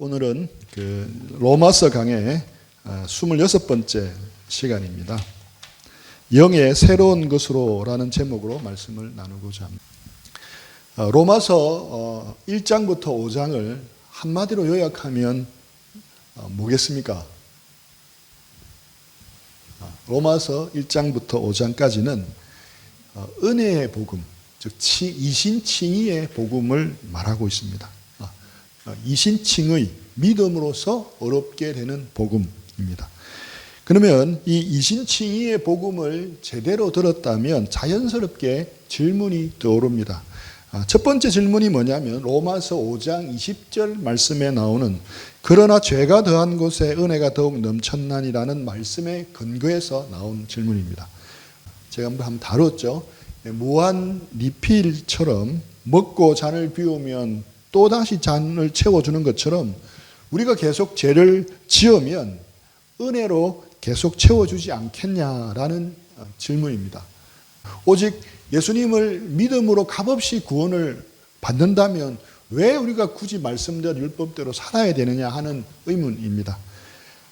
오늘은 로마서 강의 26번째 시간입니다. 영의 새로운 것으로라는 제목으로 말씀을 나누고자 합니다. 로마서 1장부터 5장을 한마디로 요약하면 뭐겠습니까? 로마서 1장부터 5장까지는 은혜의 복음, 즉 이신칭의의 복음을 말하고 있습니다. 이신칭의 믿음으로서 어렵게 되는 복음입니다. 그러면 이 이신칭의의 복음을 제대로 들었다면 자연스럽게 질문이 떠오릅니다. 첫 번째 질문이 뭐냐면 로마서 5장 20절 말씀에 나오는 그러나 죄가 더한 곳에 은혜가 더욱 넘쳤나니라는 말씀에 근거해서 나온 질문입니다. 제가 한번 다뤘죠. 무한 리필처럼 먹고 잔을 비우면 또다시 잔을 채워주는 것처럼 우리가 계속 죄를 지으면 은혜로 계속 채워주지 않겠냐라는 질문입니다. 오직 예수님을 믿음으로 값없이 구원을 받는다면 왜 우리가 굳이 말씀대로 율법대로 살아야 되느냐 하는 의문입니다.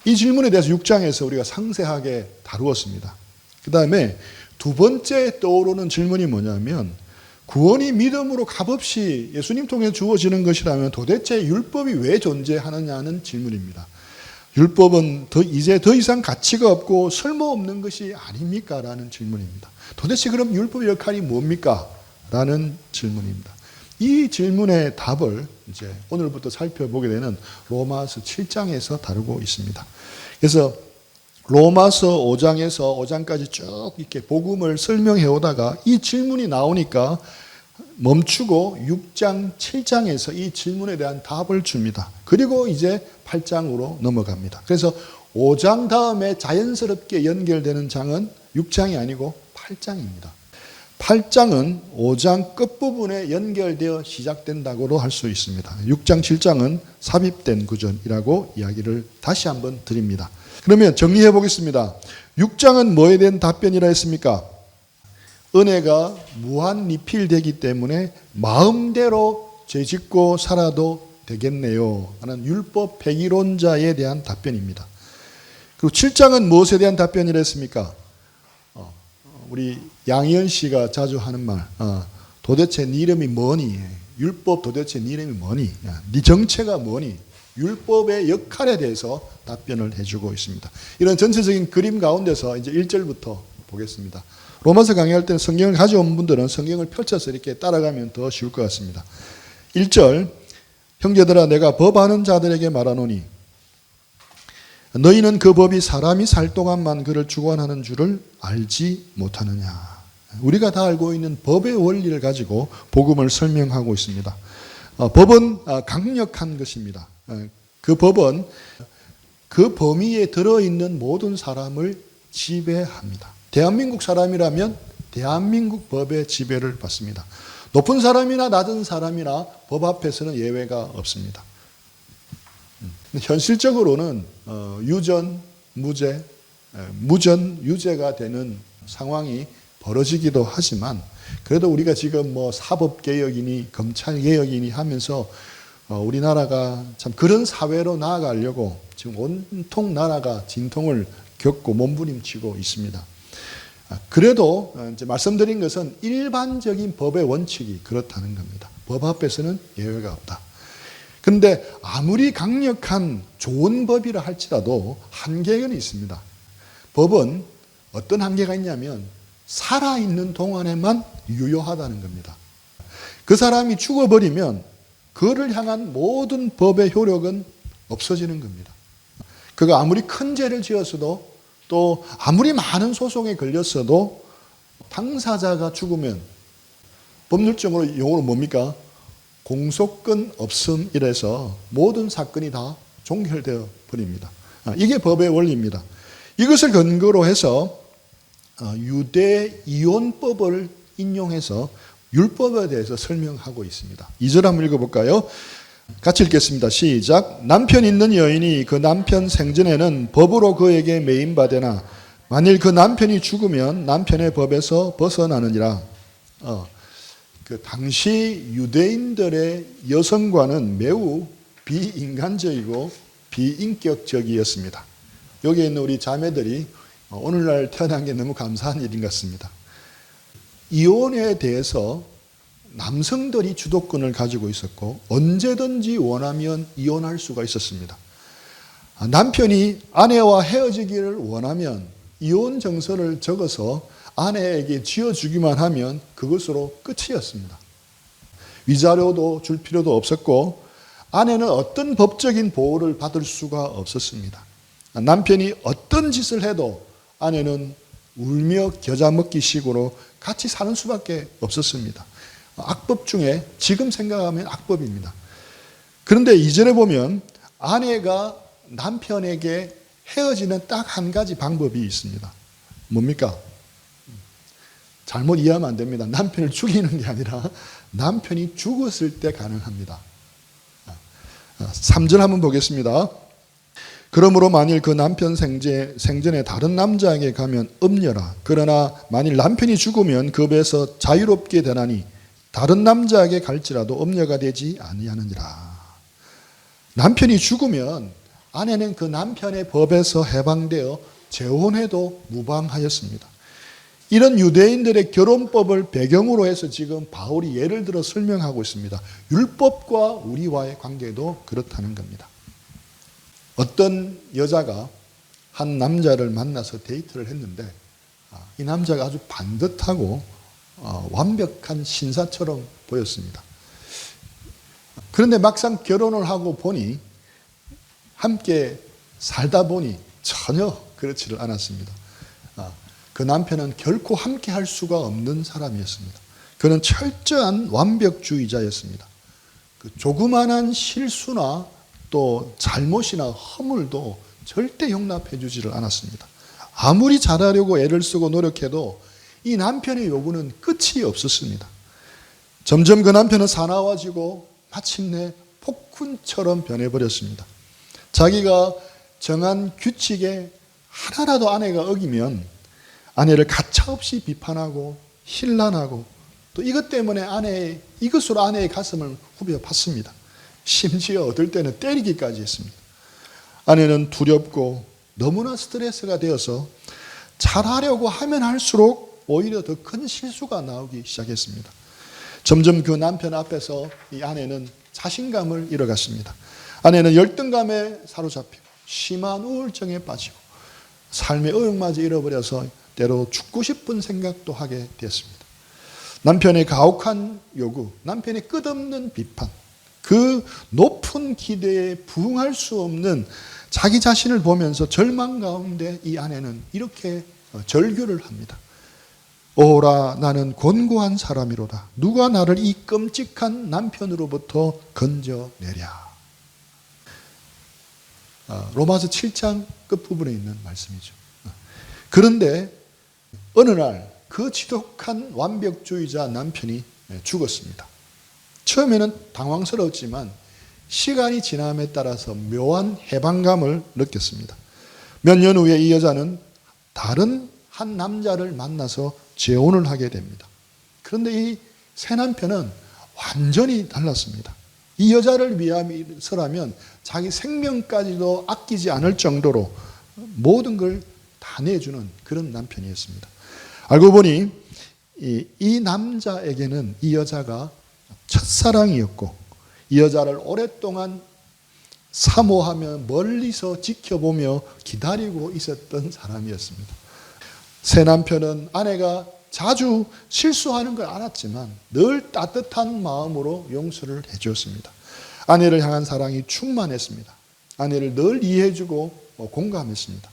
이 질문에 대해서 6장에서 우리가 상세하게 다루었습니다. 그 다음에 두 번째 떠오르는 질문이 뭐냐면 구원이 믿음으로 값없이 예수님 통해 주어지는 것이라면 도대체 율법이 왜 존재하느냐는 질문입니다. 율법은 이제 더 이상 가치가 없고 쓸모없는 것이 아닙니까? 라는 질문입니다. 도대체 그럼 율법의 역할이 뭡니까? 라는 질문입니다. 이 질문의 답을 이제 오늘부터 살펴보게 되는 로마서 7장에서 다루고 있습니다. 그래서 로마서 5장에서 5장까지 쭉 이렇게 복음을 설명해 오다가 이 질문이 나오니까 멈추고 6장, 7장에서 이 질문에 대한 답을 줍니다. 그리고 이제 8장으로 넘어갑니다. 그래서 5장 다음에 자연스럽게 연결되는 장은 6장이 아니고 8장입니다. 8장은 5장 끝부분에 연결되어 시작된다고도 할 수 있습니다. 6장, 7장은 삽입된 구절이라고 이야기를 다시 한번 드립니다. 그러면 정리해 보겠습니다. 6장은 뭐에 대한 답변이라 했습니까? 은혜가 무한 리필되기 때문에 마음대로 죄짓고 살아도 되겠네요 하는 율법 폐기론자에 대한 답변입니다. 그리고 7장은 무엇에 대한 답변이라 했습니까? 우리 양희연 씨가 자주 하는 말, 도대체 네 이름이 뭐니? 율법 도대체 네 이름이 뭐니? 네 정체가 뭐니? 율법의 역할에 대해서 답변을 해주고 있습니다. 이런 전체적인 그림 가운데서 이제 1절부터 보겠습니다. 로마서 강의할 때는 성경을 가져온 분들은 성경을 펼쳐서 이렇게 따라가면 더 쉬울 것 같습니다. 1절, 형제들아 내가 법하는 자들에게 말하노니 너희는 그 법이 사람이 살 동안만 그를 주관하는 줄을 알지 못하느냐. 우리가 다 알고 있는 법의 원리를 가지고 복음을 설명하고 있습니다. 법은 강력한 것입니다. 그 법은 그 범위에 들어있는 모든 사람을 지배합니다. 대한민국 사람이라면 대한민국 법의 지배를 받습니다. 높은 사람이나 낮은 사람이나 법 앞에서는 예외가 없습니다. 현실적으로는 유전, 무죄, 무전, 유죄가 되는 상황이 벌어지기도 하지만 그래도 우리가 지금 사법개혁이니 검찰개혁이니 하면서 우리나라가 참 그런 사회로 나아가려고 지금 온통 나라가 진통을 겪고 몸부림치고 있습니다. 그래도 이제 말씀드린 것은 일반적인 법의 원칙이 그렇다는 겁니다. 법 앞에서는 예외가 없다. 그런데 아무리 강력한 좋은 법이라 할지라도 한계가 있습니다. 법은 어떤 한계가 있냐면 살아있는 동안에만 유효하다는 겁니다. 그 사람이 죽어버리면 그를 향한 모든 법의 효력은 없어지는 겁니다. 그가 아무리 큰 죄를 지었어도 또 아무리 많은 소송에 걸렸어도 당사자가 죽으면 법률적으로 용어로 뭡니까? 공소권 없음이라서 모든 사건이 다 종결되어 버립니다. 이게 법의 원리입니다. 이것을 근거로 해서 유대 이혼법을 인용해서 율법에 대해서 설명하고 있습니다. 2절 한번 읽어볼까요? 같이 읽겠습니다. 시작. 남편 있는 여인이 그 남편 생전에는 법으로 그에게 매임받으나 만일 그 남편이 죽으면 남편의 법에서 벗어나느니라. 그 당시 유대인들의 여성과는 매우 비인간적이고 비인격적이었습니다. 여기에 있는 우리 자매들이 오늘날 태어난 게 너무 감사한 일인 것 같습니다. 이혼에 대해서 남성들이 주도권을 가지고 있었고 언제든지 원하면 이혼할 수가 있었습니다. 남편이 아내와 헤어지기를 원하면 이혼 정서를 적어서 아내에게 지어주기만 하면 그것으로 끝이었습니다. 위자료도 줄 필요도 없었고 아내는 어떤 법적인 보호를 받을 수가 없었습니다. 남편이 어떤 짓을 해도 아내는 울며 겨자 먹기 식으로 같이 사는 수밖에 없었습니다. 악법 중에 지금 생각하면 악법입니다. 그런데 이전에 보면 아내가 남편에게 헤어지는 딱 한 가지 방법이 있습니다. 뭡니까? 잘못 이해하면 안 됩니다. 남편을 죽이는 게 아니라 남편이 죽었을 때 가능합니다. 3절 한번 보겠습니다. 그러므로 만일 그 남편 생전에 다른 남자에게 가면 음녀라. 그러나 만일 남편이 죽으면 그 법에서 자유롭게 되나니 다른 남자에게 갈지라도 음녀가 되지 아니하느니라. 남편이 죽으면 아내는 그 남편의 법에서 해방되어 재혼해도 무방하였습니다. 이런 유대인들의 결혼법을 배경으로 해서 지금 바울이 예를 들어 설명하고 있습니다. 율법과 우리와의 관계도 그렇다는 겁니다. 어떤 여자가 한 남자를 만나서 데이트를 했는데 이 남자가 아주 반듯하고 완벽한 신사처럼 보였습니다. 그런데 막상 결혼을 하고 보니 함께 살다 보니 전혀 그렇지를 않았습니다. 그 남편은 결코 함께 할 수가 없는 사람이었습니다. 그는 철저한 완벽주의자였습니다. 그 조그만한 실수나 또 잘못이나 허물도 절대 용납해 주지를 않았습니다. 아무리 잘하려고 애를 쓰고 노력해도 이 남편의 요구는 끝이 없었습니다. 점점 그 남편은 사나워지고 마침내 폭군처럼 변해버렸습니다. 자기가 정한 규칙에 하나라도 아내가 어기면 아내를 가차없이 비판하고 힐난하고 또 이것 때문에 이것으로 아내의 가슴을 후벼 팠습니다. 심지어 어떨 때는 때리기까지 했습니다. 아내는 두렵고 너무나 스트레스가 되어서 잘하려고 하면 할수록 오히려 더 큰 실수가 나오기 시작했습니다. 점점 그 남편 앞에서 이 아내는 자신감을 잃어갔습니다. 아내는 열등감에 사로잡히고 심한 우울증에 빠지고 삶의 의욕마저 잃어버려서 때로 죽고 싶은 생각도 하게 되었습니다. 남편의 가혹한 요구, 남편의 끝없는 비판, 그 높은 기대에 부응할 수 없는 자기 자신을 보면서 절망 가운데 이 아내는 이렇게 절규를 합니다. 오라 나는 곤고한 사람이로다. 누가 나를 이 끔찍한 남편으로부터 건져내랴. 로마서 7장 끝부분에 있는 말씀이죠. 그런데 어느 날 그 지독한 완벽주의자 남편이 죽었습니다. 처음에는 당황스러웠지만 시간이 지남에 따라서 묘한 해방감을 느꼈습니다. 몇 년 후에 이 여자는 다른 한 남자를 만나서 재혼을 하게 됩니다. 그런데 이 새 남편은 완전히 달랐습니다. 이 여자를 위해서라면 자기 생명까지도 아끼지 않을 정도로 모든 걸 다 내주는 그런 남편이었습니다. 알고 보니 이 남자에게는 이 여자가 첫사랑이었고 이 여자를 오랫동안 사모하며 멀리서 지켜보며 기다리고 있었던 사람이었습니다. 새 남편은 아내가 자주 실수하는 걸 알았지만 늘 따뜻한 마음으로 용서를 해주었습니다. 아내를 향한 사랑이 충만했습니다. 아내를 늘 이해해주고 공감했습니다.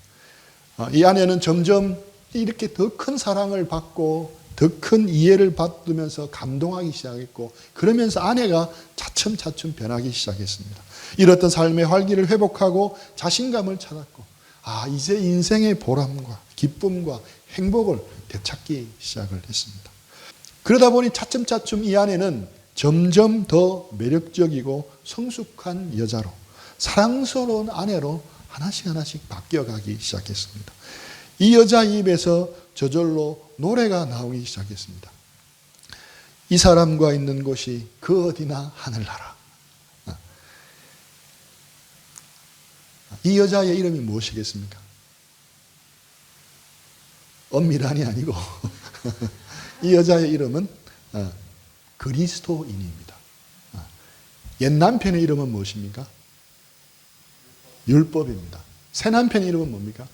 이 아내는 점점 이렇게 더 큰 사랑을 받고 더 큰 이해를 받으면서 감동하기 시작했고 그러면서 아내가 차츰차츰 변하기 시작했습니다. 이렇던 삶의 활기를 회복하고 자신감을 찾았고 이제 인생의 보람과 기쁨과 행복을 되찾기 시작을 했습니다. 그러다 보니 차츰차츰 이 아내는 점점 더 매력적이고 성숙한 여자로 사랑스러운 아내로 하나씩 바뀌어가기 시작했습니다. 이 여자 입에서 저절로 노래가 나오기 시작했습니다. 이 사람과 있는 곳이 그 어디나 하늘나라. 이 여자의 이름이 무엇이겠습니까? 엄밀한이 아니고 이 여자의 이름은 그리스도인입니다. 옛 남편의 이름은 무엇입니까? 율법입니다. 새 남편의 이름은 뭡니까?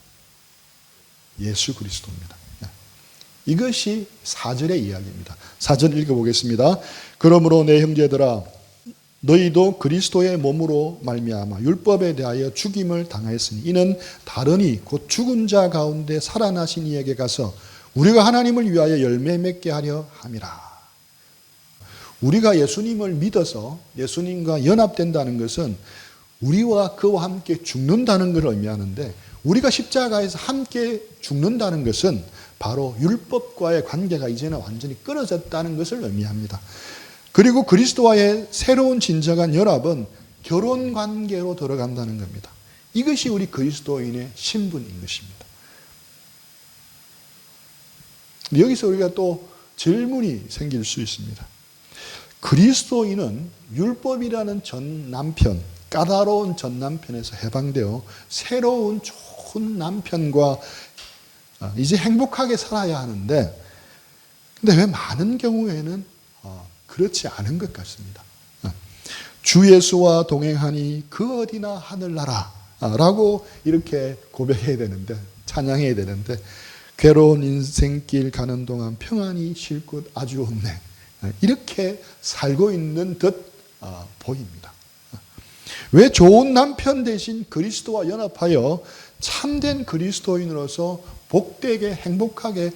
예수 그리스도입니다. 이것이 4절의 이야기입니다. 4절 읽어보겠습니다. 그러므로 내 형제들아 너희도 그리스도의 몸으로 말미암아 율법에 대하여 죽임을 당하였으니 이는 다르니 곧 죽은 자 가운데 살아나신 이에게 가서 우리가 하나님을 위하여 열매 맺게 하려 함이라. 우리가 예수님을 믿어서 예수님과 연합된다는 것은 우리와 그와 함께 죽는다는 걸 의미하는데, 우리가 십자가에서 함께 죽는다는 것은 바로 율법과의 관계가 이제는 완전히 끊어졌다는 것을 의미합니다. 그리고 그리스도와의 새로운 진정한 연합은 결혼 관계로 들어간다는 겁니다. 이것이 우리 그리스도인의 신분인 것입니다. 여기서 우리가 또 질문이 생길 수 있습니다. 그리스도인은 율법이라는 전 남편, 까다로운 전 남편에서 해방되어 새로운 좋은 남편과 이제 행복하게 살아야 하는데, 근데 왜 많은 경우에는 그렇지 않은 것 같습니다. 주 예수와 동행하니 그 어디나 하늘나라 라고 이렇게 고백해야 되는데, 찬양해야 되는데, 괴로운 인생길 가는 동안 평안히 쉴 곳 아주 없네, 이렇게 살고 있는 듯 보입니다. 왜 좋은 남편 대신 그리스도와 연합하여 참된 그리스도인으로서 복되게 행복하게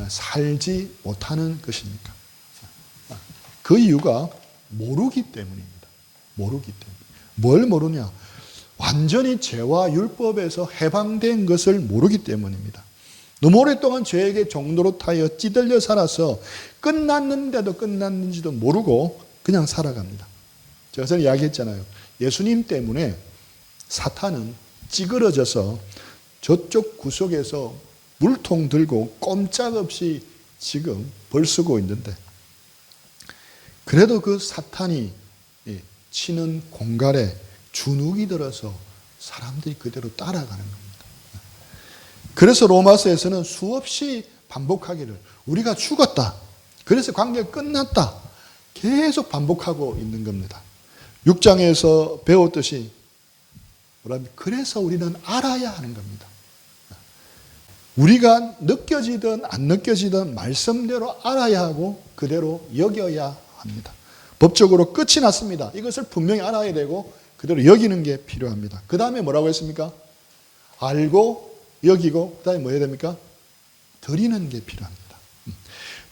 살지 못하는 것입니까? 그 이유가 모르기 때문입니다. 모르기 때문에. 뭘 모르냐? 완전히 죄와 율법에서 해방된 것을 모르기 때문입니다. 너무 오랫동안 죄에게 종노릇하여 찌들려 살아서 끝났는데도 끝났는지도 모르고 그냥 살아갑니다. 제가 전에 이야기했잖아요. 예수님 때문에 사탄은 찌그러져서 저쪽 구석에서 물통 들고 꼼짝없이 지금 벌 쓰고 있는데, 그래도 그 사탄이 치는 공갈에 주눅이 들어서 사람들이 그대로 따라가는 겁니다. 그래서 로마서에서는 수없이 반복하기를, 우리가 죽었다, 그래서 관계가 끝났다, 계속 반복하고 있는 겁니다. 6장에서 배웠듯이 그래서 우리는 알아야 하는 겁니다. 우리가 느껴지든 안 느껴지든 말씀대로 알아야 하고 그대로 여겨야 합니다. 법적으로 끝이 났습니다. 이것을 분명히 알아야 되고 그대로 여기는 게 필요합니다. 그 다음에 뭐라고 했습니까? 알고 여기고 그 다음에 뭐 해야 됩니까? 드리는 게 필요합니다.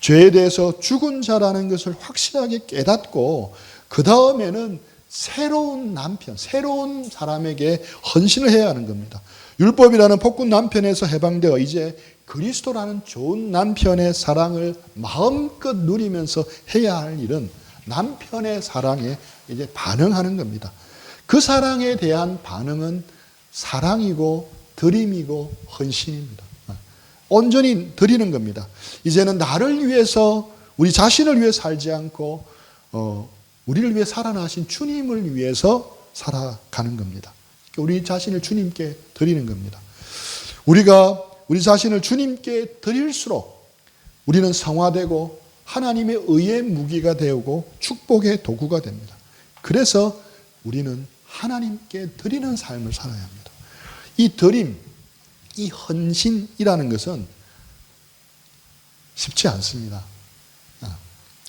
죄에 대해서 죽은 자라는 것을 확실하게 깨닫고 그 다음에는 새로운 남편, 새로운 사람에게 헌신을 해야 하는 겁니다. 율법이라는 폭군 남편에서 해방되어 이제 그리스도라는 좋은 남편의 사랑을 마음껏 누리면서 해야 할 일은 남편의 사랑에 이제 반응하는 겁니다. 그 사랑에 대한 반응은 사랑이고 드림이고 헌신입니다. 온전히 드리는 겁니다. 이제는 나를 위해서, 우리 자신을 위해 살지 않고 우리를 위해 살아나신 주님을 위해서 살아가는 겁니다. 우리 자신을 주님께 드리는 겁니다. 우리가 우리 자신을 주님께 드릴수록 우리는 성화되고 하나님의 의의 무기가 되고 축복의 도구가 됩니다. 그래서 우리는 하나님께 드리는 삶을 살아야 합니다. 이 드림, 이 헌신이라는 것은 쉽지 않습니다.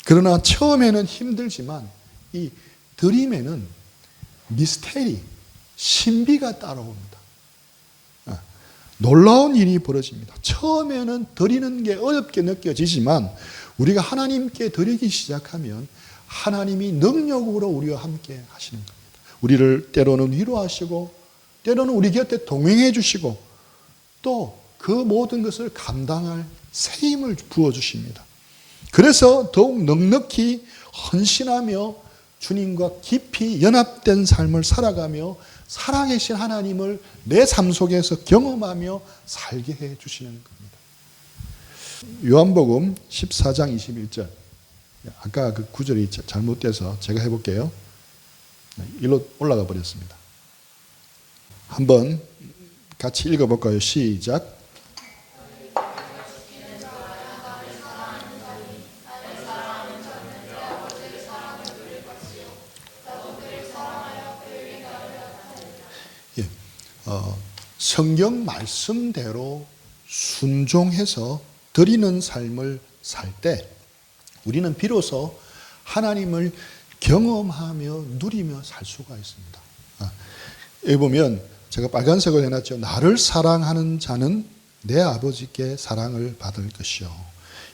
그러나 처음에는 힘들지만 이 드림에는 미스테리, 신비가 따라옵니다. 놀라운 일이 벌어집니다. 처음에는 드리는 게 어렵게 느껴지지만 우리가 하나님께 드리기 시작하면 하나님이 능력으로 우리와 함께 하시는 겁니다. 우리를 때로는 위로하시고 때로는 우리 곁에 동행해 주시고 또 그 모든 것을 감당할 새 힘을 부어주십니다. 그래서 더욱 넉넉히 헌신하며 주님과 깊이 연합된 삶을 살아가며 살아계신 하나님을 내 삶 속에서 경험하며 살게 해 주시는 겁니다. 요한복음 14장 21절. 아까 그 구절이 잘못돼서 제가 해볼게요. 일로 올라가 버렸습니다. 한번 같이 읽어볼까요? 시작. 예, 성경 말씀대로 순종해서 드리는 삶을 살 때 우리는 비로소 하나님을 경험하며 누리며 살 수가 있습니다. 여기 보면 제가 빨간색으로 해놨죠. 나를 사랑하는 자는 내 아버지께 사랑을 받을 것이요.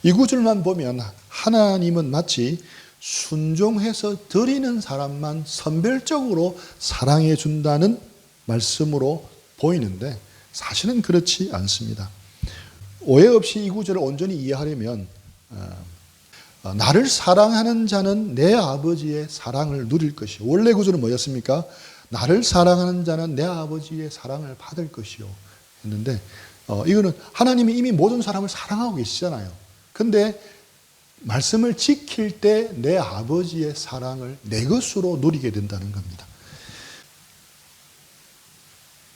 이 구절만 보면 하나님은 마치 순종해서 드리는 사람만 선별적으로 사랑해 준다는 말씀으로 보이는데 사실은 그렇지 않습니다. 오해 없이 이 구절을 온전히 이해하려면 나를 사랑하는 자는 내 아버지의 사랑을 누릴 것이요. 원래 구절은 뭐였습니까? 나를 사랑하는 자는 내 아버지의 사랑을 받을 것이요 했는데 이거는 하나님이 이미 모든 사람을 사랑하고 계시잖아요. 근데 말씀을 지킬 때 내 아버지의 사랑을 내 것으로 누리게 된다는 겁니다.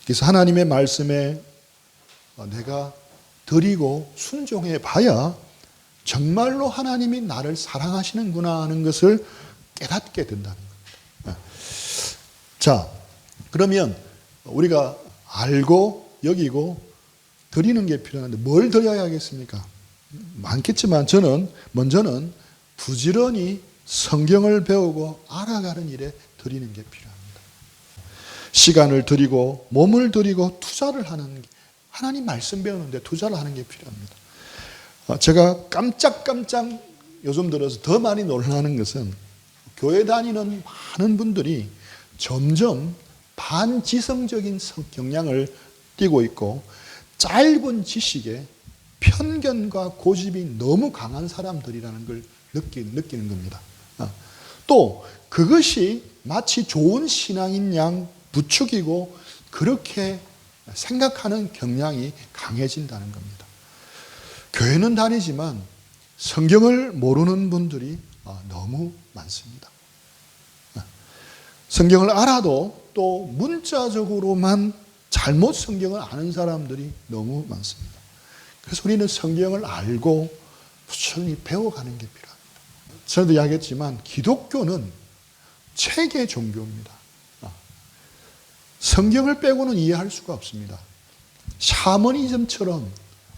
그래서 하나님의 말씀에 내가 드리고 순종해 봐야 정말로 하나님이 나를 사랑하시는구나 하는 것을 깨닫게 된다는 겁니다. 자, 그러면 우리가 알고 여기고 드리는 게 필요한데 뭘 드려야 하겠습니까? 많겠지만 저는 먼저는 부지런히 성경을 배우고 알아가는 일에 드리는 게 필요합니다. 시간을 드리고 몸을 드리고 투자를 하는 게 하나님 말씀 배우는데 투자를 하는 게 필요합니다. 제가 깜짝깜짝 요즘 들어서 더 많이 놀라는 것은 교회 다니는 많은 분들이 점점 반지성적인 경향을 띠고 있고 짧은 지식에 편견과 고집이 너무 강한 사람들이라는 걸 느끼는 겁니다. 또 그것이 마치 좋은 신앙인 양 부추기고 그렇게 생각하는 경향이 강해진다는 겁니다. 교회는 다니지만 성경을 모르는 분들이 너무 많습니다. 성경을 알아도 또 문자적으로만 잘못 성경을 아는 사람들이 너무 많습니다. 그래서 우리는 성경을 알고 부지런히 배워가는 게 필요합니다. 전에도 이야기했지만 기독교는 체계 종교입니다. 성경을 빼고는 이해할 수가 없습니다. 샤머니즘처럼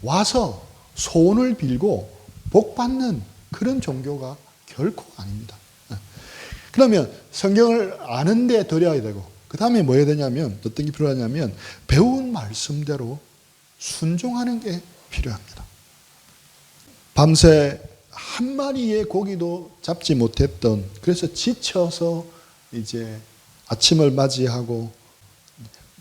와서 소원을 빌고 복받는 그런 종교가 결코 아닙니다. 그러면 성경을 아는데 드려야 되고 그 다음에 뭐 해야 되냐면 어떤 게 필요하냐면 배운 말씀대로 순종하는 게 필요합니다. 밤새 한 마리의 고기도 잡지 못했던 그래서 지쳐서 이제 아침을 맞이하고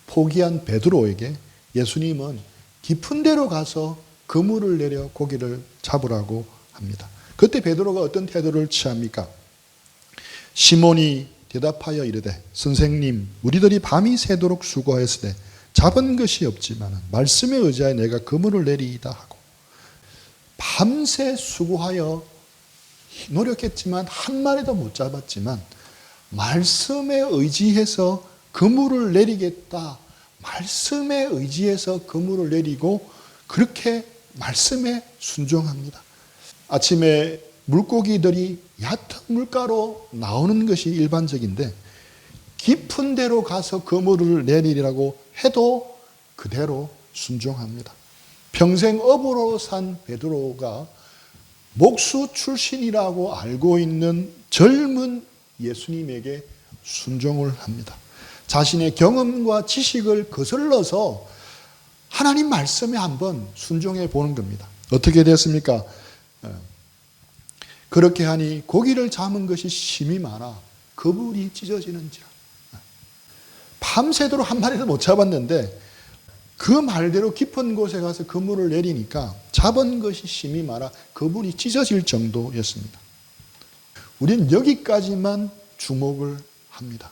포기한 베드로에게 예수님은 깊은 데로 가서 그물을 내려 고기를 잡으라고 합니다. 그때 베드로가 어떤 태도를 취합니까? 시몬이 대답하여 이르되 선생님 우리들이 밤이 새도록 수고하였으되 잡은 것이 없지만 말씀에 의지하여 내가 그물을 내리이다 하고 밤새 수고하여 노력했지만 한 마리도 못 잡았지만 말씀에 의지해서 그물을 내리겠다. 말씀에 의지해서 그물을 내리고 그렇게 말씀에 순종합니다. 아침에 물고기들이 얕은 물가로 나오는 것이 일반적인데 깊은 데로 가서 그물을 내리라고 해도 그대로 순종합니다. 평생 어부로 산 베드로가 목수 출신이라고 알고 있는 젊은 예수님에게 순종을 합니다. 자신의 경험과 지식을 거슬러서 하나님 말씀에 한번 순종해 보는 겁니다. 어떻게 됐습니까? 그렇게 하니 고기를 잡은 것이 심이 많아 그물이 찢어지는지라. 밤새도록 한 마리도 못 잡았는데 그 말대로 깊은 곳에 가서 그물을 내리니까 잡은 것이 심이 많아 그물이 찢어질 정도였습니다. 우리는 여기까지만 주목을 합니다.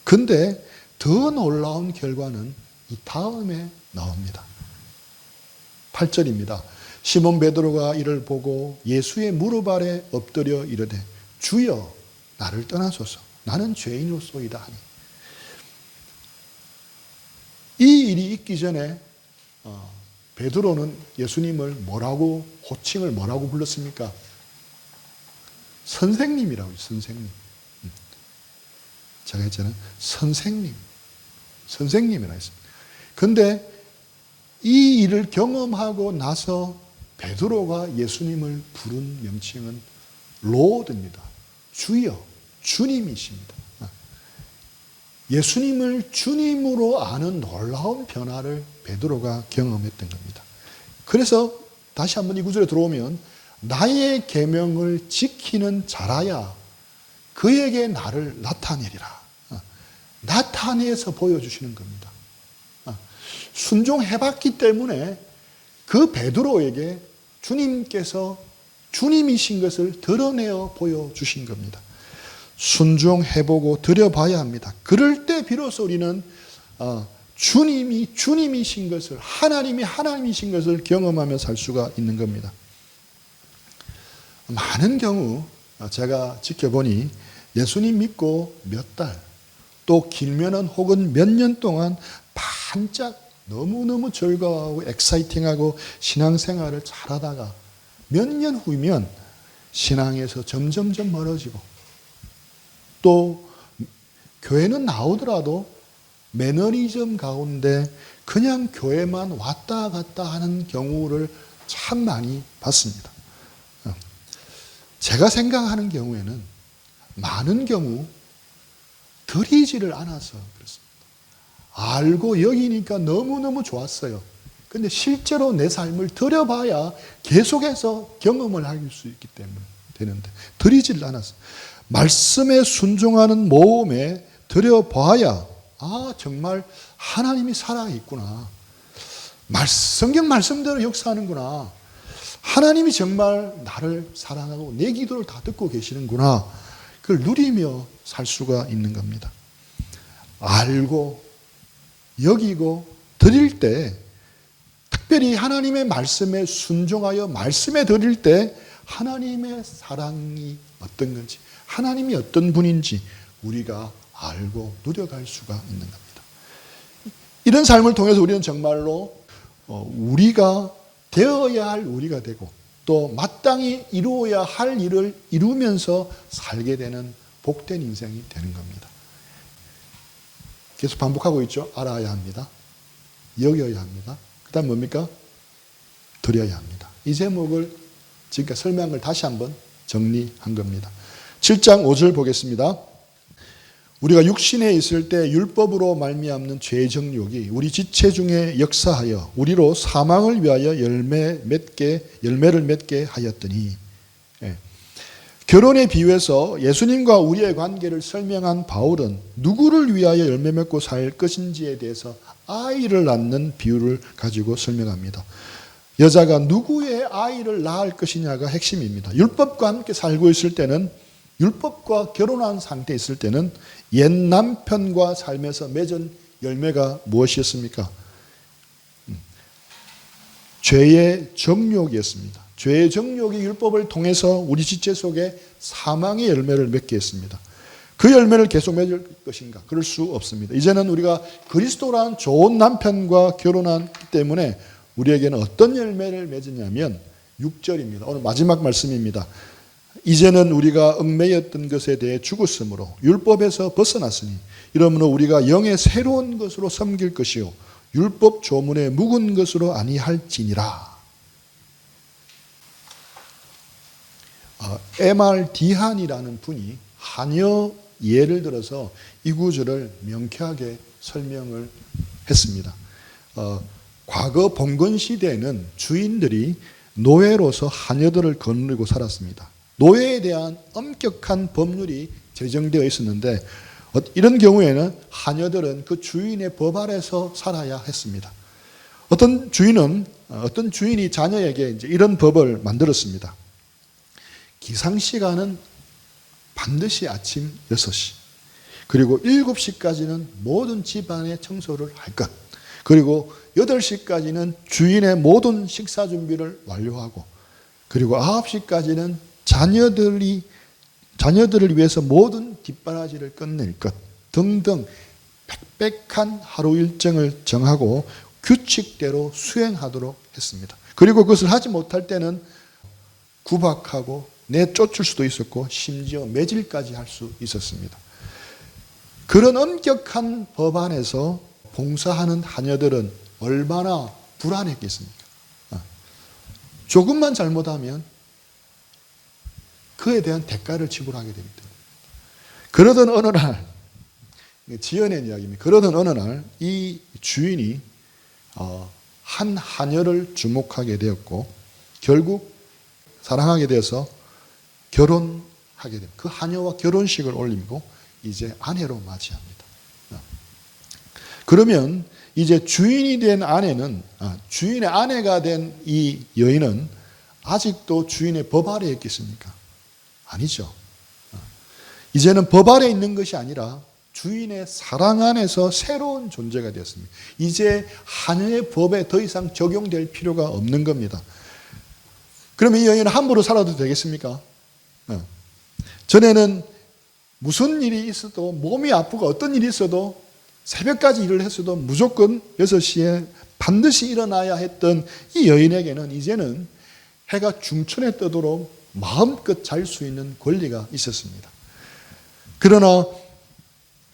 근데 더 놀라운 결과는 이 다음에 나옵니다. 8절입니다. 시몬 베드로가 이를 보고 예수의 무릎 아래 엎드려 이르되 주여 나를 떠나소서 나는 죄인으로소이다 하니 이 일이 있기 전에 베드로는 예수님을 호칭을 뭐라고 불렀습니까? 선생님이라고 해요. 선생님. 제가 했잖아요. 선생님이라 했습니다. 그런데 이 일을 경험하고 나서 베드로가 예수님을 부른 명칭은 로드입니다. 주여, 주님이십니다. 예수님을 주님으로 아는 놀라운 변화를 베드로가 경험했던 겁니다. 그래서 다시 한번 이 구절에 들어오면 나의 계명을 지키는 자라야 그에게 나를 나타내리라. 나타내서 보여주시는 겁니다. 순종해봤기 때문에 그 베드로에게 주님께서 주님이신 것을 드러내어 보여주신 겁니다. 순종해보고 드려봐야 합니다. 그럴 때 비로소 우리는 주님이 주님이신 것을, 하나님이 하나님이신 것을 경험하며 살 수가 있는 겁니다. 많은 경우 제가 지켜보니 예수님 믿고 몇 달, 또 길면은 혹은 몇 년 동안 반짝 너무너무 즐거워하고 엑사이팅하고 신앙생활을 잘하다가 몇 년 후면 신앙에서 점점점 멀어지고, 또 교회는 나오더라도 매너리즘 가운데 그냥 교회만 왔다 갔다 하는 경우를 참 많이 봤습니다. 제가 생각하는 경우에는 많은 경우 드리지를 않아서 그렇습니다. 알고 여기니까 너무너무 좋았어요. 근데 실제로 내 삶을 드려봐야 계속해서 경험을 할 수 있기 때문에 되는데 드리지를 않았어요. 말씀에 순종하는 모험에 드려봐야 정말 하나님이 살아있구나. 성경 말씀대로 역사하는구나. 하나님이 정말 나를 사랑하고 내 기도를 다 듣고 계시는구나. 그걸 누리며 살 수가 있는 겁니다. 알고 여기고 드릴 때, 특별히 하나님의 말씀에 순종하여 말씀에 드릴 때 하나님의 사랑이 어떤 건지, 하나님이 어떤 분인지 우리가 알고 누려갈 수가 있는 겁니다. 이런 삶을 통해서 우리는 정말로 우리가 되어야 할 우리가 되고, 또 마땅히 이루어야 할 일을 이루면서 살게 되는 복된 인생이 되는 겁니다. 계속 반복하고 있죠. 알아야 합니다. 여겨야 합니다. 그 다음 뭡니까? 드려야 합니다. 이 제목을 지금까지 설명한 걸 다시 한번 정리한 겁니다. 7장 5절 보겠습니다. 우리가 육신에 있을 때 율법으로 말미암는 죄의 정욕이 우리 지체 중에 역사하여 우리로 사망을 위하여 열매를 맺게 하였더니. 결혼에 비유해서 예수님과 우리의 관계를 설명한 바울은 누구를 위하여 열매 맺고 살 것인지에 대해서 아이를 낳는 비유를 가지고 설명합니다. 여자가 누구의 아이를 낳을 것이냐가 핵심입니다. 율법과 함께 살고 있을 때는, 율법과 결혼한 상태에 있을 때는 옛 남편과 삶에서 맺은 열매가 무엇이었습니까? 죄의 정욕이었습니다. 죄의 정욕이 율법을 통해서 우리 지체 속에 사망의 열매를 맺게 했습니다. 그 열매를 계속 맺을 것인가? 그럴 수 없습니다. 이제는 우리가 그리스도란 좋은 남편과 결혼하기 때문에 우리에게는 어떤 열매를 맺으냐면 6절입니다. 오늘 마지막 말씀입니다. 이제는 우리가 얽매였던 것에 대해 죽었으므로 율법에서 벗어났으니 이러므로 우리가 영의 새로운 것으로 섬길 것이요 율법 조문에 묵은 것으로 아니할지니라. M.R. 디한이라는 분이 한여 예를 들어서 이 구절을 명쾌하게 설명을 했습니다. 과거 봉건 시대에는 주인들이 노예로서 하녀들을 거느리고 살았습니다. 노예에 대한 엄격한 법률이 제정되어 있었는데 이런 경우에는 하녀들은 그 주인의 법 아래서 살아야 했습니다. 어떤 주인이 자녀에게 이제 이런 법을 만들었습니다. 기상시간은 반드시 아침 6시, 그리고 7시까지는 모든 집안의 청소를 할 것, 그리고 8시까지는 주인의 모든 식사 준비를 완료하고, 그리고 9시까지는 자녀들을 위해서 모든 뒷바라지를 끝낼 것 등등 빽빽한 하루 일정을 정하고 규칙대로 수행하도록 했습니다. 그리고 그것을 하지 못할 때는 구박하고 내쫓을 수도 있었고 심지어 매질까지 할 수 있었습니다. 그런 엄격한 법 안에서 봉사하는 하녀들은 얼마나 불안했겠습니까? 조금만 잘못하면 그에 대한 대가를 지불하게 되기 때문에. 그러던 어느 날, 지어낸 이야기입니다. 그러던 어느 날 이 주인이 한 하녀를 주목하게 되었고 결국 사랑하게 되어서 결혼하게 됩니다. 그 하녀와 결혼식을 올리고 이제 아내로 맞이합니다. 그러면 이제 주인이 된 아내는, 주인의 아내가 된 이 여인은 아직도 주인의 법 아래에 있겠습니까? 아니죠. 이제는 법 아래에 있는 것이 아니라 주인의 사랑 안에서 새로운 존재가 되었습니다. 이제 하녀의 법에 더 이상 적용될 필요가 없는 겁니다. 그러면 이 여인은 함부로 살아도 되겠습니까? 전에는 무슨 일이 있어도 몸이 아프고 어떤 일이 있어도 새벽까지 일을 했어도 무조건 6시에 반드시 일어나야 했던 이 여인에게는 이제는 해가 중천에 뜨도록 마음껏 잘 수 있는 권리가 있었습니다. 그러나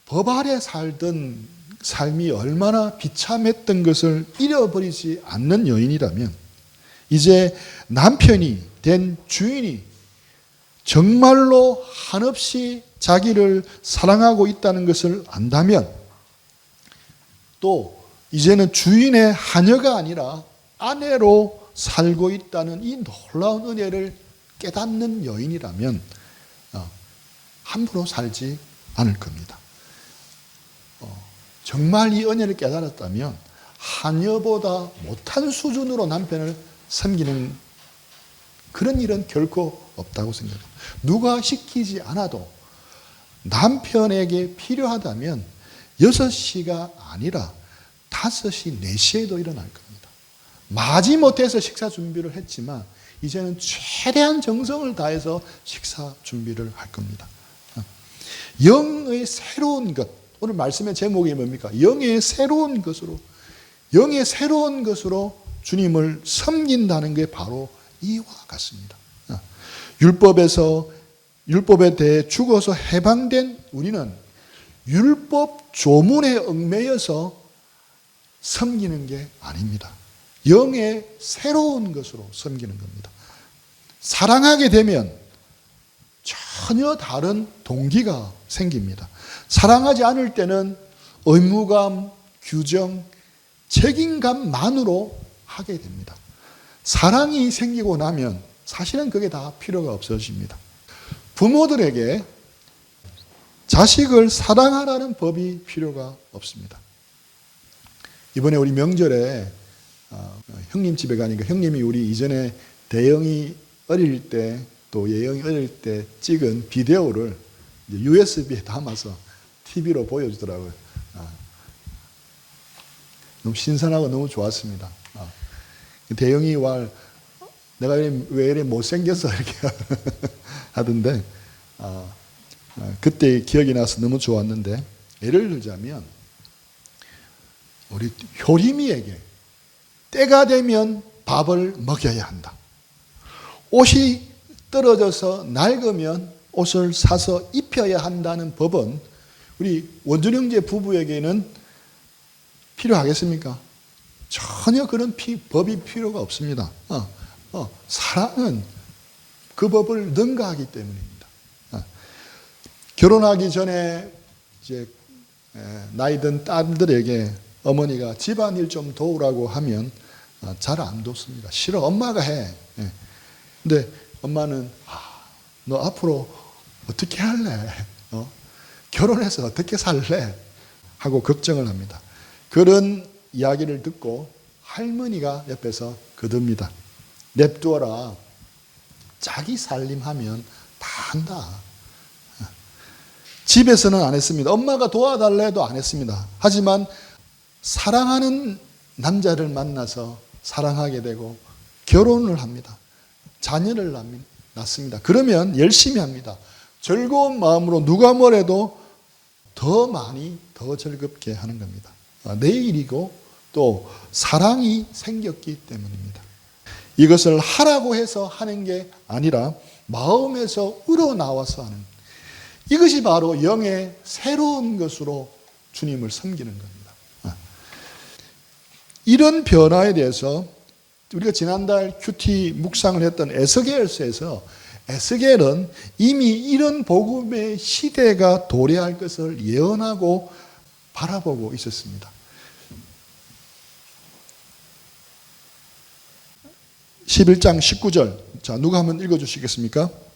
법 아래 살던 삶이 얼마나 비참했던 것을 잃어버리지 않는 여인이라면 이제 남편이 된 주인이 정말로 한없이 자기를 사랑하고 있다는 것을 안다면 또 이제는 주인의 하녀가 아니라 아내로 살고 있다는 이 놀라운 은혜를 깨닫는 여인이라면 함부로 살지 않을 겁니다. 정말 이 은혜를 깨달았다면 하녀보다 못한 수준으로 남편을 섬기는 그런 일은 결코 없다고 생각합니다. 누가 시키지 않아도 남편에게 필요하다면 6시가 아니라 5시, 4시에도 일어날 겁니다. 마지못해서 식사 준비를 했지만 이제는 최대한 정성을 다해서 식사 준비를 할 겁니다. 영의 새로운 것, 오늘 말씀의 제목이 뭡니까? 영의 새로운 것으로 주님을 섬긴다는 게 바로 이와 같습니다. 율법에 대해 죽어서 해방된 우리는 율법 조문에 얽매여서 섬기는 게 아닙니다. 영의 새로운 것으로 섬기는 겁니다. 사랑하게 되면 전혀 다른 동기가 생깁니다. 사랑하지 않을 때는 의무감, 규정, 책임감만으로 하게 됩니다. 사랑이 생기고 나면 사실은 그게 다 필요가 없어집니다. 부모들에게 자식을 사랑하라는 법이 필요가 없습니다. 이번에 우리 명절에 형님 집에 가니까 형님이 우리 이전에 대영이 어릴 때 또 예영이 어릴 때 찍은 비디오를 USB에 담아서 TV로 보여주더라고요. 너무 신선하고 너무 좋았습니다. 대영이 내가 왜 이래 못생겼어 이렇게 하던데 그때 기억이 나서 너무 좋았는데 예를 들자면 우리 효림이에게 때가 되면 밥을 먹여야 한다. 옷이 떨어져서 낡으면 옷을 사서 입혀야 한다는 법은 우리 원준 형제 부부에게는 필요하겠습니까? 전혀 그런 법이 필요가 없습니다. 사랑은 그 법을 능가하기 때문입니다. 결혼하기 전에 이제 나이 든 딸들에게 어머니가 집안일 좀 도우라고 하면 잘 안 돕습니다. 싫어, 엄마가 해. 근데 엄마는 너 앞으로 어떻게 할래? 결혼해서 어떻게 살래? 하고 걱정을 합니다. 그런 이야기를 듣고 할머니가 옆에서 거듭니다. 냅두어라. 자기 살림하면 다 한다. 집에서는 안 했습니다. 엄마가 도와달래도 안 했습니다. 하지만 사랑하는 남자를 만나서 사랑하게 되고 결혼을 합니다. 자녀를 낳습니다. 그러면 열심히 합니다. 즐거운 마음으로 누가 뭐래도 더 많이, 더 즐겁게 하는 겁니다. 내 일이고 또 사랑이 생겼기 때문입니다. 이것을 하라고 해서 하는 게 아니라 마음에서 우러나와서 하는, 이것이 바로 영의 새로운 것으로 주님을 섬기는 겁니다. 이런 변화에 대해서 우리가 지난달 큐티 묵상을 했던 에스겔서에서 에스겔은 이미 이런 복음의 시대가 도래할 것을 예언하고 바라보고 있었습니다. 11장 19절. 자, 누가 한번 읽어주시겠습니까? 내가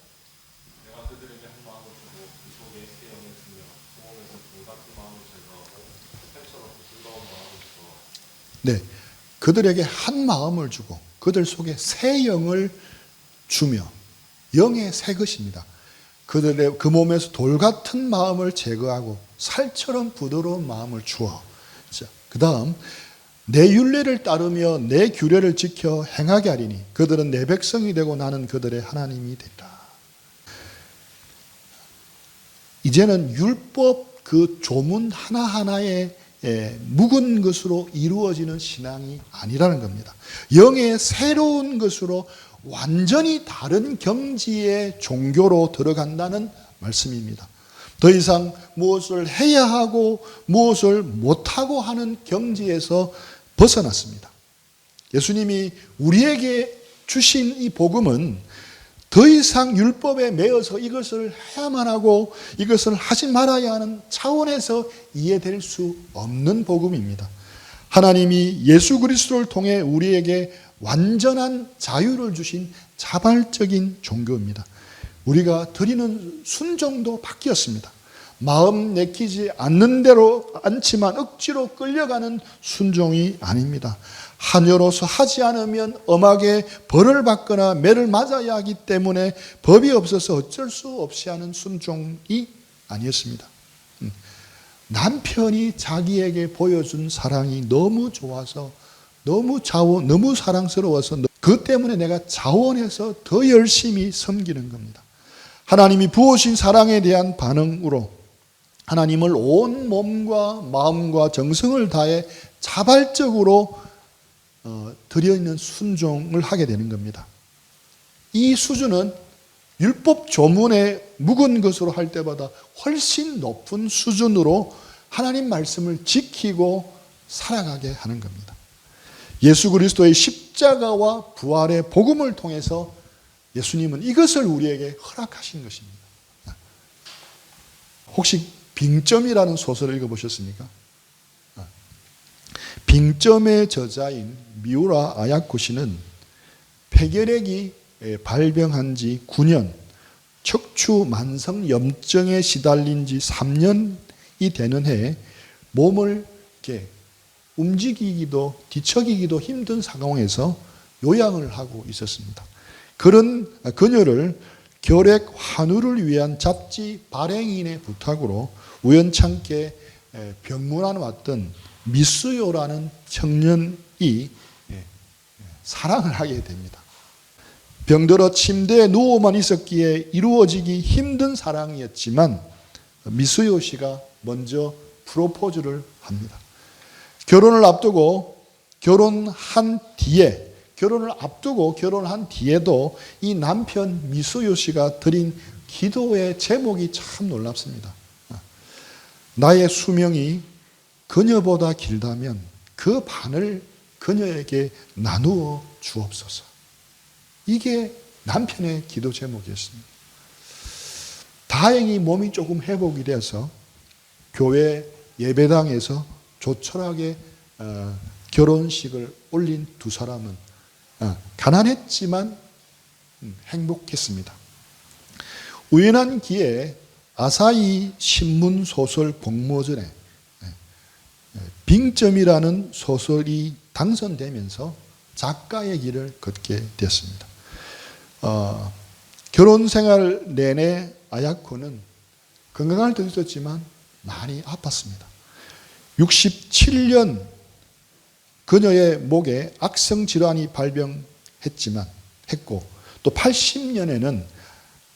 그들에게 한 마음을 주고 그 속에 새 영을 주며 그 몸에서 불같은 마음을 제거하고 햇처럼 즐거운 마음을 주어. 네, 그들에게 한 마음을 주고 그들 속에 새 영을 주며, 영의 새 것입니다. 그들의 그 몸에서 돌 같은 마음을 제거하고 살처럼 부드러운 마음을 주어. 자, 그 다음 내 율례를 따르며 내 규례를 지켜 행하게 하리니 그들은 내 백성이 되고 나는 그들의 하나님이 되리라. 이제는 율법 그 조문 하나하나에 묵은 것으로 이루어지는 신앙이 아니라는 겁니다. 영의 새로운 것으로 완전히 다른 경지의 종교로 들어간다는 말씀입니다. 더 이상 무엇을 해야 하고 무엇을 못하고 하는 경지에서 벗어났습니다. 예수님이 우리에게 주신 이 복음은 더 이상 율법에 매여서 이것을 해야만 하고 이것을 하지 말아야 하는 차원에서 이해될 수 없는 복음입니다. 하나님이 예수 그리스도를 통해 우리에게 완전한 자유를 주신 자발적인 종교입니다. 우리가 드리는 순종도 바뀌었습니다. 마음 내키지 않는 대로 않지만 억지로 끌려가는 순종이 아닙니다. 하녀로서 하지 않으면 엄하게 벌을 받거나 매를 맞아야 하기 때문에 법이 없어서 어쩔 수 없이 하는 순종이 아니었습니다. 남편이 자기에게 보여준 사랑이 너무 좋아서 너무 사랑스러워서 그 때문에 내가 자원해서 더 열심히 섬기는 겁니다. 하나님이 부어주신 사랑에 대한 반응으로 하나님을 온 몸과 마음과 정성을 다해 자발적으로 드려있는 순종을 하게 되는 겁니다. 이 수준은 율법 조문에 묵은 것으로 할 때보다 훨씬 높은 수준으로 하나님 말씀을 지키고 살아가게 하는 겁니다. 예수 그리스도의 십자가와 부활의 복음을 통해서 예수님은 이것을 우리에게 허락하신 것입니다. 혹시 빙점이라는 소설을 읽어보셨습니까? 빙점의 저자인 미우라 아야코 씨는 폐결핵이 발병한 지 9년, 척추 만성 염증에 시달린 지 3년이 되는 해에 몸을 이렇게 움직이기도 뒤척이기도 힘든 상황에서 요양을 하고 있었습니다. 그런 그녀를 결핵 환우를 위한 잡지 발행인의 부탁으로 우연찮게 병문안 왔던 미수요라는 청년이 사랑을 하게 됩니다. 병들어 침대에 누워만 있었기에 이루어지기 힘든 사랑이었지만 미수요 씨가 먼저 프로포즈를 합니다. 결혼을 앞두고 결혼한 뒤에도 이 남편 미수요 씨가 드린 기도의 제목이 참 놀랍습니다. 나의 수명이 그녀보다 길다면 그 반을 그녀에게 나누어 주옵소서. 이게 남편의 기도 제목이었습니다. 다행히 몸이 조금 회복이 돼서 교회 예배당에서 조촐하게 결혼식을 올린 두 사람은 가난했지만 행복했습니다. 우연한 기회에 아사히 신문 소설 공모전에 빙점이라는 소설이 당선되면서 작가의 길을 걷게 됐습니다. 결혼 생활 내내 아야코는 건강할 때도 있었지만 많이 아팠습니다. 67년 그녀의 목에 악성 질환이 발병했고 또 80년에는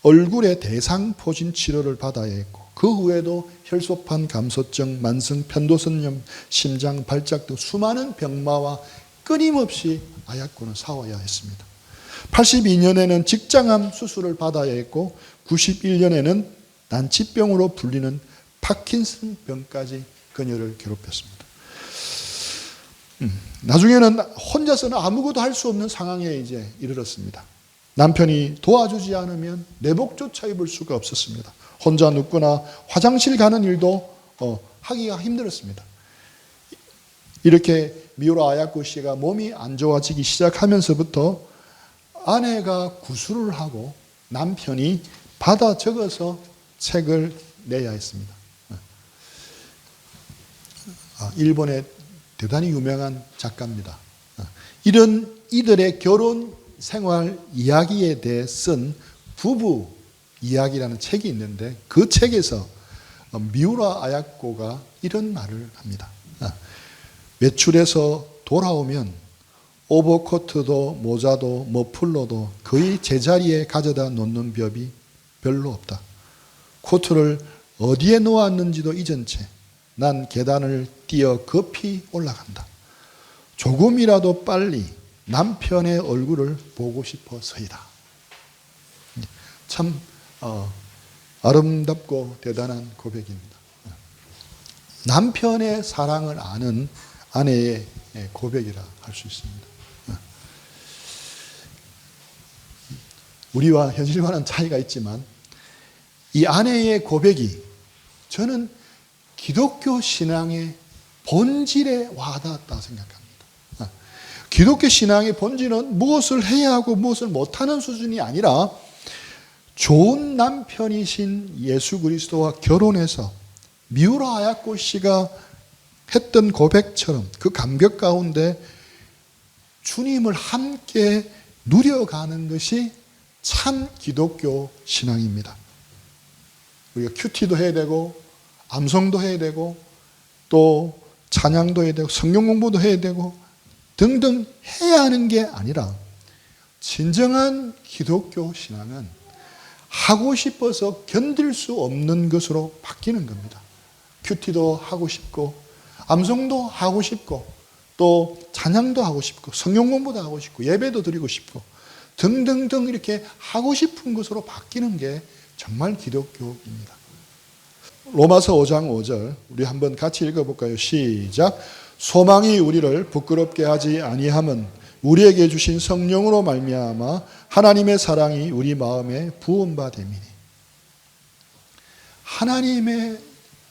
얼굴에 대상포진 치료를 받아야 했고 그 후에도 혈소판, 감소증, 만성 편도선염, 심장 발작 등 수많은 병마와 끊임없이 아야코는 싸워야 했습니다. 82년에는 직장암 수술을 받아야 했고 91년에는 난치병으로 불리는 파킨슨 병까지 그녀를 괴롭혔습니다. 나중에는 혼자서는 아무것도 할 수 없는 상황에 이제 이르렀습니다. 남편이 도와주지 않으면 내복조차 입을 수가 없었습니다. 혼자 눕거나 화장실 가는 일도 하기가 힘들었습니다. 이렇게 미우라 아야코 씨가 몸이 안 좋아지기 시작하면서부터 아내가 구술을 하고 남편이 받아 적어서 책을 내야 했습니다. 일본의 대단히 유명한 작가입니다. 이런 이들의 결혼 생활 이야기에 대해 쓴 부부 이야기라는 책이 있는데 그 책에서 미우라 아야코가 이런 말을 합니다. 외출해서 돌아오면 오버코트도 모자도 머플러도 거의 제자리에 가져다 놓는 법이 별로 없다. 코트를 어디에 놓았는지도 잊은 채 난 계단을 뛰어 급히 올라간다. 조금이라도 빨리 남편의 얼굴을 보고 싶어서이다. 참 아름답고 대단한 고백입니다. 남편의 사랑을 아는 아내의 고백이라 할 수 있습니다. 우리와 현실과는 차이가 있지만 이 아내의 고백이 저는 기독교 신앙의 본질에 와닿았다 생각합니다. 기독교 신앙의 본질은 무엇을 해야 하고 무엇을 못하는 수준이 아니라 좋은 남편이신 예수 그리스도와 결혼해서 미우라 아야코 씨가 했던 고백처럼 그 감격 가운데 주님을 함께 누려가는 것이 참 기독교 신앙입니다. 우리가 큐티도 해야 되고 암송도 해야 되고 또 찬양도 해야 되고 성경 공부도 해야 되고 등등 해야 하는 게 아니라 진정한 기독교 신앙은 하고 싶어서 견딜 수 없는 것으로 바뀌는 겁니다. 큐티도 하고 싶고 암송도 하고 싶고 또 찬양도 하고 싶고 성경 공부도 하고 싶고 예배도 드리고 싶고 등등등 이렇게 하고 싶은 것으로 바뀌는 게 정말 기독교입니다. 로마서 5장 5절 우리 한번 같이 읽어볼까요? 시작. 소망이 우리를 부끄럽게 하지 아니함은 우리에게 주신 성령으로 말미암아 하나님의 사랑이 우리 마음에 부은 바 됨이니. 하나님의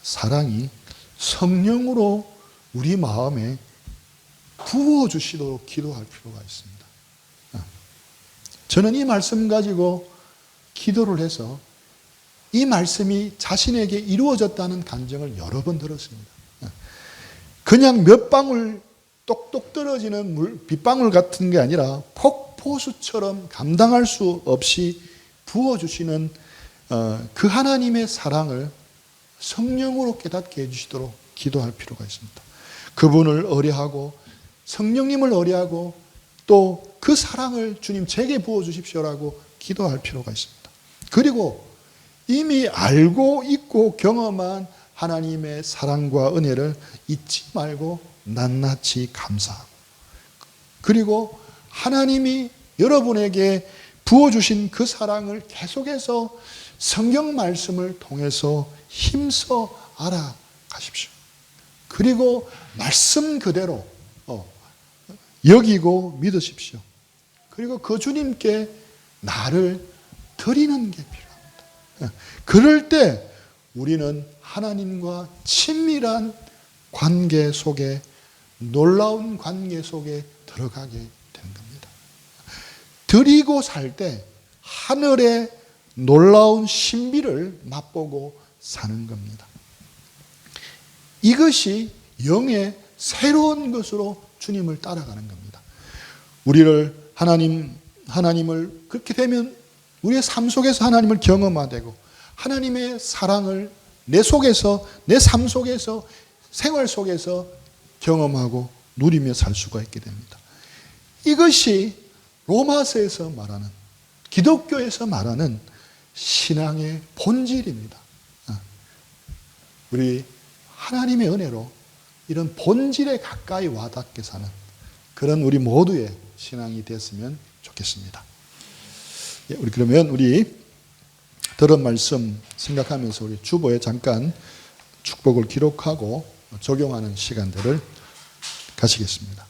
사랑이 성령으로 우리 마음에 부어주시도록 기도할 필요가 있습니다. 저는 이 말씀 가지고 기도를 해서 이 말씀이 자신에게 이루어졌다는 간증을 여러 번 들었습니다. 그냥 몇 방울 똑똑 떨어지는 빗방울 같은 게 아니라 폭포수처럼 감당할 수 없이 부어주시는 그 하나님의 사랑을 성령으로 깨닫게 해주시도록 기도할 필요가 있습니다. 그분을 의뢰하고 성령님을 의뢰하고 또 그 사랑을 주님 제게 부어주십시오라고 기도할 필요가 있습니다. 그리고 이미 알고 있고 경험한 하나님의 사랑과 은혜를 잊지 말고 낱낱이 감사하고 그리고 하나님이 여러분에게 부어주신 그 사랑을 계속해서 성경 말씀을 통해서 힘써 알아가십시오. 그리고 말씀 그대로 여기고 믿으십시오. 그리고 그 주님께 나를 드리는 게 필요합니다. 그럴 때 우리는 하나님과 친밀한 관계 속에 놀라운 관계 속에 들어가게 되는 겁니다. 드리고 살 때 하늘의 놀라운 신비를 맛보고 사는 겁니다. 이것이 영의 새로운 것으로 주님을 따라가는 겁니다. 우리를 하나님을 그렇게 되면 우리의 삶 속에서 하나님을 경험하되고 하나님의 사랑을 내 속에서 내 삶 속에서 생활 속에서 경험하고 누리며 살 수가 있게 됩니다. 이것이 로마서에서 말하는 기독교에서 말하는 신앙의 본질입니다. 우리 하나님의 은혜로 이런 본질에 가까이 와닿게 사는 그런 우리 모두의 신앙이 됐으면 좋겠습니다. 예, 우리 그러면 우리 들은 말씀 생각하면서 우리 주보에 잠깐 축복을 기록하고 적용하는 시간들을 가지겠습니다.